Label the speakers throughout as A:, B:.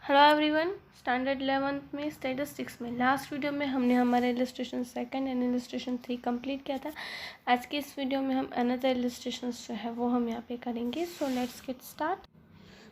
A: Hello everyone, standard 11th में statistics में last video में हमने हमारा illustration second and illustration 3 complete किया था। आज के इस वीडियो में हम अनदर इलस्ट्रेशंस जो है वो हम यहाँ पे करेंगे। So let's get start.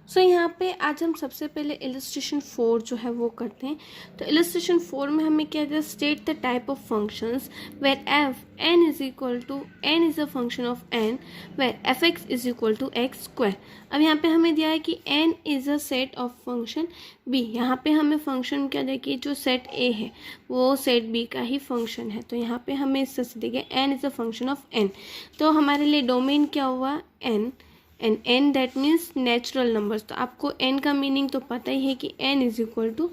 A: So यहाँ पे आज हम सबसे पहले इलस्ट्रेशन 4 जो है वो करते हैं। तो इलस्ट्रेशन 4 में हमें क्या दिया, state the type of functions where F N is equal to N is a function of N where F X is equal to X square. अब यहाँ पे हमें दिया है कि N is a set of function B. यहाँ पे हमें फंक्शन क्या दिया कि जो सेट ए है वो सेट बी का ही फंक्शन है। तो यहाँ पे हमें इससे से दिया N is a function of N. तो हमारे लिए डोमेन क्या हुआ, N, and N that means natural numbers. तो आपको एन का मीनिंग तो पता ही है कि N is equal to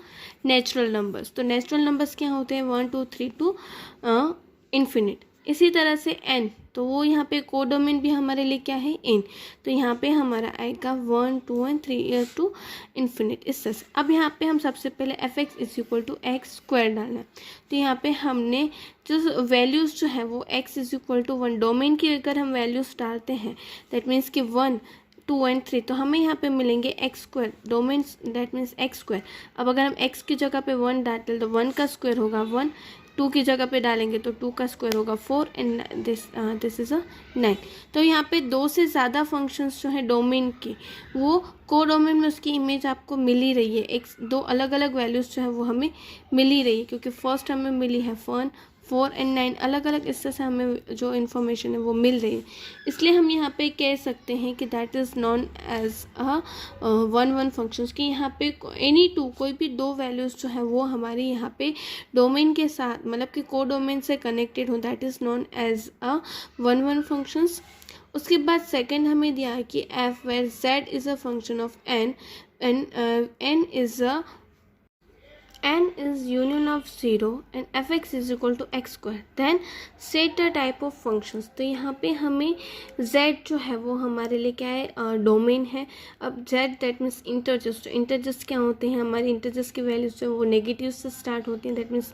A: natural numbers. तो नेचुरल नंबर्स क्या होते हैं, 1 2 3 टू इन्फिनिट। इसी तरह से एन, तो वो यहाँ पे कोडोमेन भी हमारे लिए क्या है, एन। तो यहाँ पे हमारा आएगा 1 2 एंड 3 टू इन्फिनिट इस तरह से। अब यहाँ पे हम सबसे पहले F X is equal to X square डालना है। तो यहाँ पे हमने जो वैल्यूज़ जो है वो X is equal to 1, domain की अगर हम वैल्यूज़ डालते हैं दैट मीन्स कि 1 2 एंड 3, तो हमें यहाँ पे मिलेंगे x square, domain that means x square. अब अगर हम एक्स की जगह पे 1 डालते हैं तो 1 का स्क्वायर होगा 1, 2 की जगह पे डालेंगे तो 2 का स्क्वायर होगा 4 एंड दिस इज़ अ 9। तो यहाँ पे 2 से ज़्यादा फंक्शंस जो है डोमेन की, वो को डोमेन में उसकी इमेज आपको मिल ही रही है। एक दो अलग अलग वैल्यूज़ जो है वो हमें मिल ही रही है, क्योंकि फर्स्ट हमें मिली है 1 4 एंड 9, अलग अलग इस तरह से हमें जो इन्फॉर्मेशन है वो मिल रही है। इसलिए हम यहाँ पे कह सकते हैं कि that is known as a 1 functions, कि यहाँ पे एनी टू, कोई भी दो वैल्यूज़ जो है वो हमारी यहाँ पे डोमेन के साथ, मतलब कि को डोमेन से कनेक्टेड हो, that is known as a 1 functions. उसके बाद सेकंड हमें दिया है कि F where Z is a function of N and N is a n is union of 0 and fx is equal to x square, then set the type of functions। तो यहाँ पे हमें z जो है वो हमारे लिए क्या है, डोमेन है। अब z दैट मीन्स इंटरजर्स। तो इंटरजर्स क्या होते हैं, हमारे इंटरजर्स की वैल्यूज जो वो नेगेटिव से स्टार्ट होती हैं, that means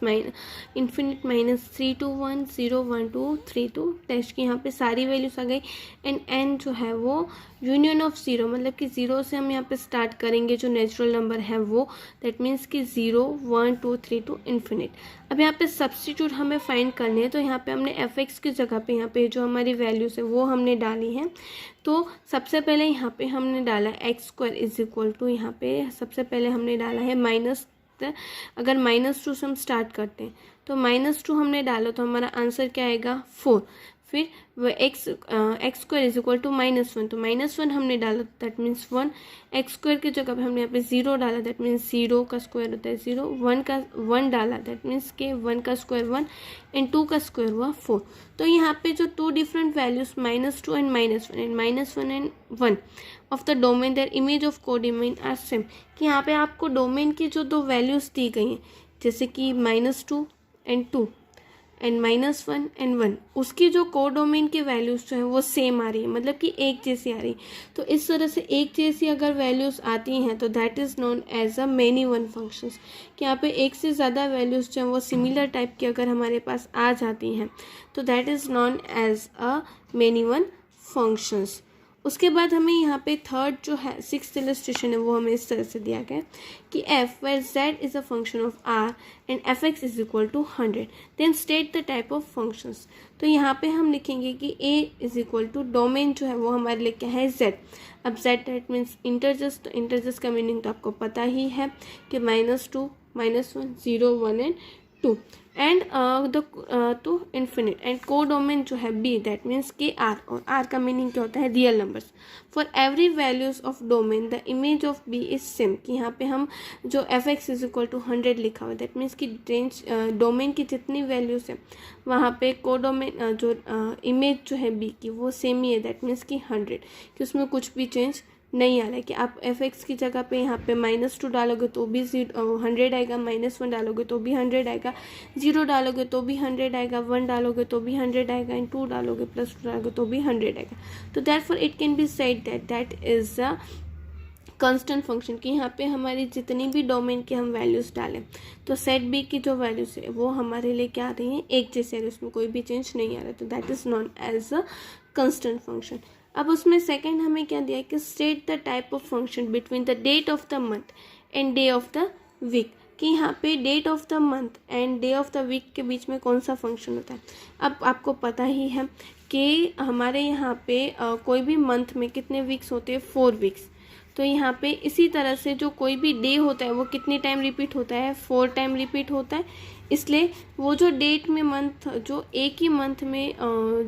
A: infinite -3 to 1 0 1 2 3 2 dash की यहाँ पे सारी वैल्यूज आ गई। एंड n जो है वो यूनियन ऑफ 0, मतलब कि 0 से हम यहाँ पे स्टार्ट करेंगे, जो नेचुरल नंबर है वो, दैट मीन्स कि 0 1 2 3 टू इन्फिनिट। अब यहाँ पे सब्स्टिट्यूट हमें फाइंड करने हैं। तो यहाँ पे हमने एफ एक्स की जगह पे यहाँ पे जो हमारी वैल्यूज है वो हमने डाली है। तो सबसे पहले यहाँ पे हमने डाला X square is equal to, यहाँ पे सबसे पहले हमने डाला है माइनस, अगर -2 से हम स्टार्ट करते हैं तो -2 हमने डाला तो हमारा आंसर क्या आएगा 4। फिर वह X square is equal to -1, तो -1 हमने डाला दैट मीन्स 1। एक्स स्क्वायर की जगह पे हमने यहाँ पे 0 डाला, दैट मीन्स 0 का स्क्वायर होता है 0। 1 डाला दैट मीन्स के 1 का स्क्वायर 1 एंड 2 का स्क्वायर हुआ 4। तो यहाँ पे जो 2 different values -2 and -1 and 1 of the domain their image of codomain are same, कि यहाँ पे आपको डोमेन की जो दो वैल्यूज दी गई हैं, जैसे कि -2 एंड 2 एंड -1 एंड 1, उसकी जो कोडोमेन की वैल्यूज़ जो है वो सेम आ रही है, मतलब कि एक जैसी आ रही है। तो इस तरह से एक जैसी अगर वैल्यूज़ आती हैं तो that is known as a many one functions, कि यहाँ पे एक से ज़्यादा वैल्यूज़ जो है वो सिमिलर टाइप की अगर हमारे पास आ जाती हैं तो that is known as a many one functions. उसके बाद हमें यहाँ पे थर्ड जो है 6th इलस्ट्रेशन है वो हमें इस तरह से दिया गया कि F where Z is a function of R and F X is equal to 100, then state the type of functions. तो यहाँ पे हम लिखेंगे कि A is equal to domain जो है वो हमारे लिए क्या है, जेड। अब जेड दैट मीन्स इंटरजर्स। तो इंटरजर्स का मीनिंग तो आपको पता ही है कि -2 -1 0 1 and 2 and to infinite. And codomain जो है बी, दैट मीन्स के आर, और आर का मीनिंग क्या होता है, real numbers. For every values of domain the image of B is same, कि यहाँ पे हम जो F X is equal to 100 लिखा हुआ है, दैट मीन्स कि रेंज डोमेन की जितनी वैल्यूज है वहाँ पे को डोमेन जो इमेज जो है बी की वो सेम ही है, दैट मीन्स कि 100, कि उसमें कुछ भी चेंज नहीं आ रहा है। कि आप एफ एक्स की जगह पे यहाँ पे -2 डालोगे तो भी 100 आएगा, -1 डालोगे तो भी 100 आएगा, 0 डालोगे तो भी 100 आएगा, 1 डालोगे तो भी 100 आएगा, एंड 2 डालोगे +2 डालोगे तो भी 100 आएगा। तो therefore it can be said that is a constant function, कि यहाँ पे हमारी जितनी भी डोमेन की हम वैल्यूज़ डालें तो सेट बी की जो वैल्यूज़ है वो हमारे लिए क्या आ रही हैं, एक जैसे आ रही है, उसमें कोई भी चेंज नहीं आ रहा है। तो that is known as a constant function. अब उसमें सेकंड हमें क्या दिया है कि state the type of function between the date of the month and day of the week, कि यहाँ पे date of the month and day of the week के बीच में कौन सा फंक्शन होता है। अब आपको पता ही है कि हमारे यहाँ पे कोई भी मंथ में कितने वीक्स होते हैं, 4 वीक्स। तो यहाँ पे इसी तरह से जो कोई भी डे होता है वो कितनी टाइम रिपीट होता है, 4 टाइम रिपीट होता है। इसलिए वो जो डेट में मंथ, जो एक ही मंथ में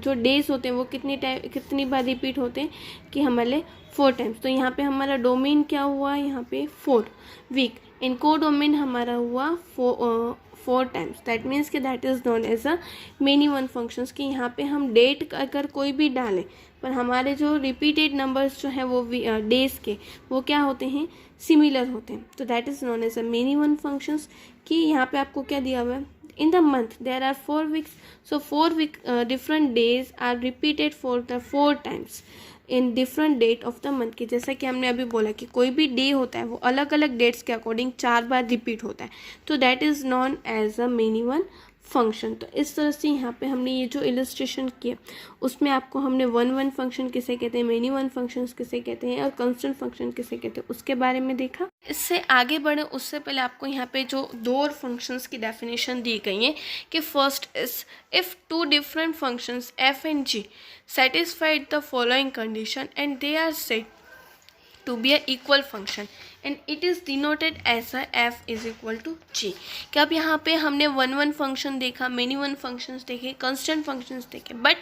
A: जो डेज होते हैं वो कितनी बार रिपीट होते हैं कि हमारे 4 टाइम्स। तो यहाँ पे हमारा डोमेन क्या हुआ, यहाँ पे 4 वीक, एंड को डोमेन हमारा हुआ 4 टाइम्स। दैट मीन्स कि that is known as a many one functions, कि यहाँ पे हम डेट अगर कोई भी डालें पर हमारे जो रिपीटेड नंबर्स जो हैं वो डेज के वो क्या होते हैं, सिमिलर होते हैं। तो that is known as a many one functions. कि यहाँ पे आपको क्या दिया हुआ है, in the month there are 4 weeks, so 4 week different days are repeated for the 4 times in different date of the month. की जैसा कि हमने अभी बोला कि कोई भी डे होता है वो अलग अलग डेट्स के अकॉर्डिंग 4 बार रिपीट होता है। तो that is known as a many one function. तो इस तरह से यहाँ पे हमने ये जो इलस्ट्रेशन किया उसमें आपको हमने वन फंक्शन किसे कहते हैं, मेनी वन फंक्शंस किसे कहते हैं और कांस्टेंट फंक्शन किसे कहते हैं उसके बारे में देखा। इससे आगे बढ़े उससे पहले आपको यहाँ पे जो 2 और फंक्शंस की डेफिनेशन दी गई है कि first is if 2 different functions f and g satisfied the following condition and they are said to be a equal function and it is denoted as a f is equal to g। कि अब यहाँ पे हमने one function देखा, many one functions देखे, constant functions देखे, but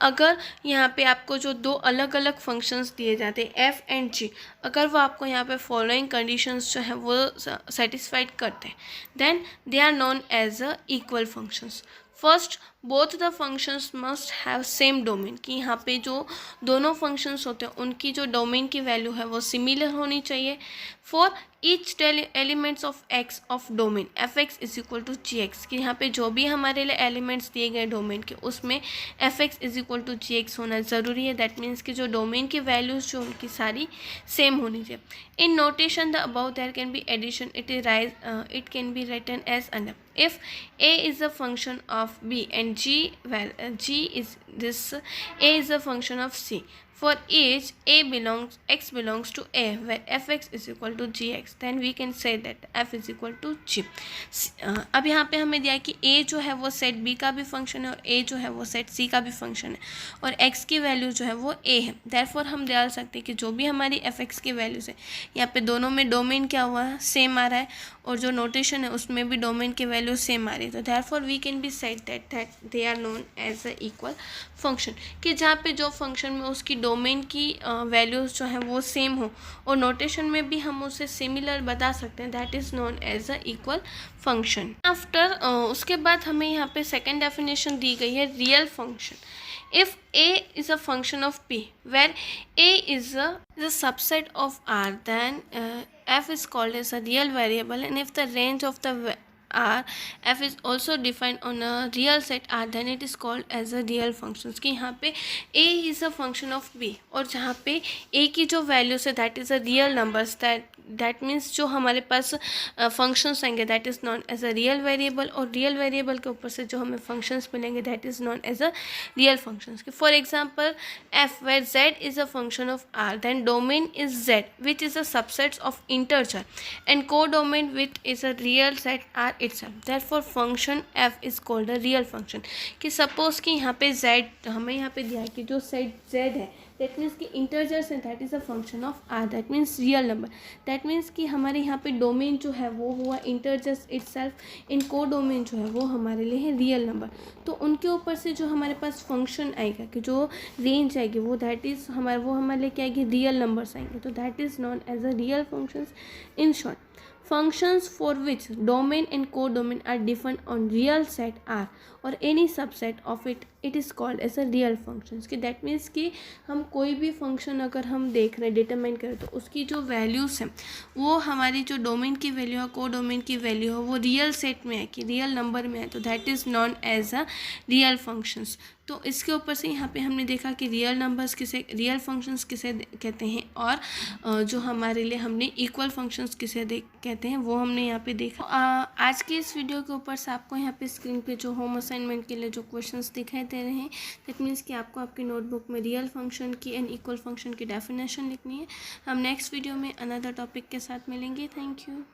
A: अगर यहाँ पे आपको जो 2 अलग अलग फंक्शंस दिए जाते हैं f and g, अगर वो आपको यहाँ पे फॉलोइंग कंडीशंस जो है वो सेटिस्फाइड करते हैं then they are known as a equal functions. First both the functions must have same domain, कि यहाँ पे जो दोनों फंक्शंस होते हैं उनकी जो डोमेन की वैल्यू है वो सिमिलर होनी चाहिए। For each elements of X of domain F X is equal to G X, कि यहाँ पे जो भी हमारे लिए एलिमेंट्स दिए गए डोमेन के उसमें F X is equal to G X होना ज़रूरी है। दैट मीन्स कि जो डोमेन की वैल्यूज़ जो उनकी सारी सेम होनी चाहिए। In notation the above there can be addition, it can be written as under if a is a function of b and g is this a is a function of c, for each x belongs to a where fx is equal to gx, then we can say that f is equal to g। अब यहाँ पे हमें दिया है कि a जो है वो सेट b का भी फंक्शन है और a जो है वो सेट c का भी फंक्शन है और x की वैल्यू जो है वो a है। देयरफॉर हम डाल सकते हैं कि जो भी हमारी fx की वैल्यूज़ है यहाँ पे दोनों में डोमेन क्या हुआ है, सेम आ रहा है, और जो नोटेशन है उसमें भी डोमेन की वैल्यू सेम आ रही है। तो therefore we can be said that they are known as a equal function, कि जहाँ पे जो फंक्शन में उसकी डोमेन की वैल्यूज़ जो है वो सेम हो और नोटेशन में भी हम उसे सिमिलर बता सकते हैं, that is known as a equal function. After उसके बाद हमें यहाँ पे सेकेंड डेफिनेशन दी गई है real function. If a is a function of p where a is a subset of r, then f is called as a real variable, and if the range of the r f is also defined on a real set r, then it is called as a real functions। कि यहाँ पे a is a function of b और जहाँ पे a की जो values है that is a real numbers, that means जो हमारे पास फंक्शंस आएंगे that is known as a real variable, और रियल वेरिएबल के ऊपर से जो हमें फंक्शंस मिलेंगे that is known as a real functions. For example f where z is a function of r, then domain is z which is a subset of integer and codomain which is a real set r itself, therefore function f is called a real function। कि suppose कि यहाँ पे z हमें यहाँ पे दिया है कि जो सेट z है दैट मीन्स कि integers and that is a function of r, that means real number. That means कि हमारे यहाँ पे डोमेन जो है वो हुआ इंटरजर्स इटसेल्फ, इन को डोमेन जो है वो हमारे लिए है रियल नंबर। तो उनके ऊपर से जो हमारे पास फंक्शन आएगा कि जो रेंज आएगी वो दैट इज़ हमारे लिए क्या आएगी, रियल नंबर्स आएंगे। तो that is known as a real functions. In short functions for which domain and codomain are defined on real set R or any subset of it is called as a real functions। कि that means कि हम कोई भी function अगर हम देख रहे हैं डिटरमाइन करें तो उसकी जो वैल्यूज़ हैं वो हमारी जो डोमेन की वैल्यू है कोडोमेन की वैल्यू है वो रियल सेट में है कि रियल नंबर में है, तो that is known as a real functions. तो इसके ऊपर से यहाँ पे हमने देखा कि रियल नंबर्स किसे, रियल फंक्शंस किसे कहते हैं, और जो हमारे लिए हमने इक्वल फंक्शंस किसे कहते हैं वो हमने यहाँ पे देखा। आज के इस वीडियो के ऊपर से आपको यहाँ पे स्क्रीन पे जो होम असाइनमेंट के लिए जो क्वेश्चंस दिखाई दे रहे हैं, दैट मीन्स कि आपको आपकी नोटबुक में रियल फंक्शन की एंड इक्वल फंक्शन की डेफिनेशन लिखनी है। हम नेक्स्ट वीडियो में अनदर टॉपिक के साथ मिलेंगे। Thank you.